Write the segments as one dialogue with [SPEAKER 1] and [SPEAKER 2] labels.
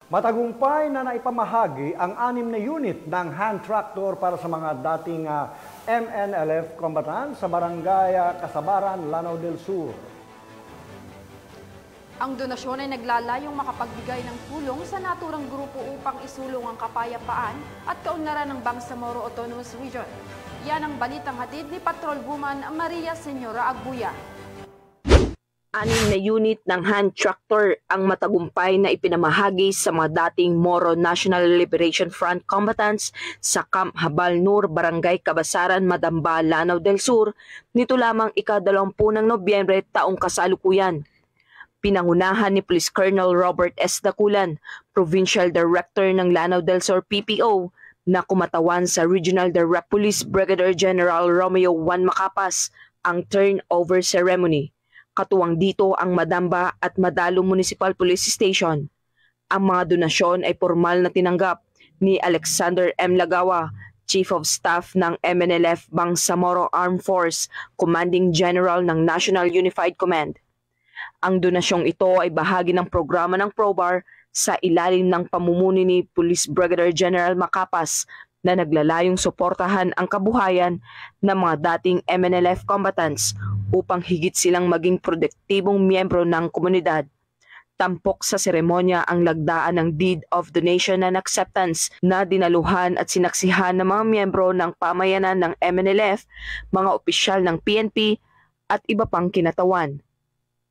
[SPEAKER 1] Matagumpay na naipamahagi ang 6 na unit ng hand tractor para sa mga dating MNLF combatants sa Barangay Kasabaran, Lanao del Sur.
[SPEAKER 2] Ang donasyon ay naglalayong makapagbigay ng tulong sa naturang grupo upang isulong ang kapayapaan at kaunlaran ng Bangsamoro Autonomous Region. Yan ang balitang hatid ni Patrolwoman Maria Senyora Agbuya.
[SPEAKER 3] 6 na unit ng hand tractor ang matagumpay na ipinamahagi sa mga dating Moro National Liberation Front combatants sa Camp Habal Nur, Barangay Kabasaran, Madamba, Lanao del Sur nito lamang ika-20 ng Nobyembre taong kasalukuyan. Pinangunahan ni Police Colonel Robert S. Daculan, Provincial Director ng Lanao del Sur PPO, na kumatawan sa Regional Direct Police Brigadier General Romeo Juan Macapas ang turnover ceremony. Katuwang dito ang Madamba at Madalo Municipal Police Station. Ang mga donasyon ay formal na tinanggap ni Alexander M. Lagawa, Chief of Staff ng MNLF Bangsamoro Armed Force, Commanding General ng National Unified Command. Ang donasyong ito ay bahagi ng programa ng PROBAR sa ilalim ng pamumuno ni Police Brigadier General Macapas na naglalayong suportahan ang kabuhayan ng mga dating MNLF combatants upang higit silang maging produktibong miyembro ng komunidad. Tampok sa seremonya ang lagdaan ng Deed of Donation and Acceptance na dinaluhan at sinaksihan ng mga miyembro ng pamayanan ng MNLF, mga opisyal ng PNP at iba pang kinatawan.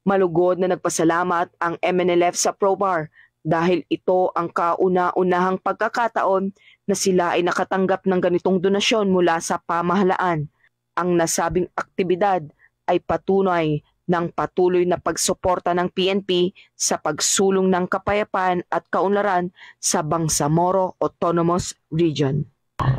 [SPEAKER 3] Malugod na nagpasalamat ang MNLF sa PROBAR dahil ito ang kauna-unahang pagkakataon na sila ay nakatanggap ng ganitong donasyon mula sa pamahalaan. Ang nasabing aktibidad ay patunay ng patuloy na pagsuporta ng PNP sa pagsulong ng kapayapaan at kaunlaran sa Bangsamoro Autonomous Region.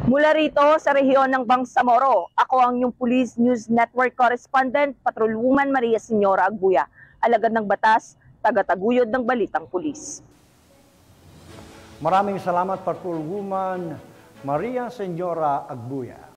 [SPEAKER 4] Mula rito sa rehiyon ng Bangsamoro, ako ang inyong Police News Network Correspondent, Patrolwoman Maria Senyora Agbuya, alagad ng batas, tagataguyod ng balitang pulis.
[SPEAKER 1] Maraming salamat, Patrolwoman Maria Senyora Agbuya.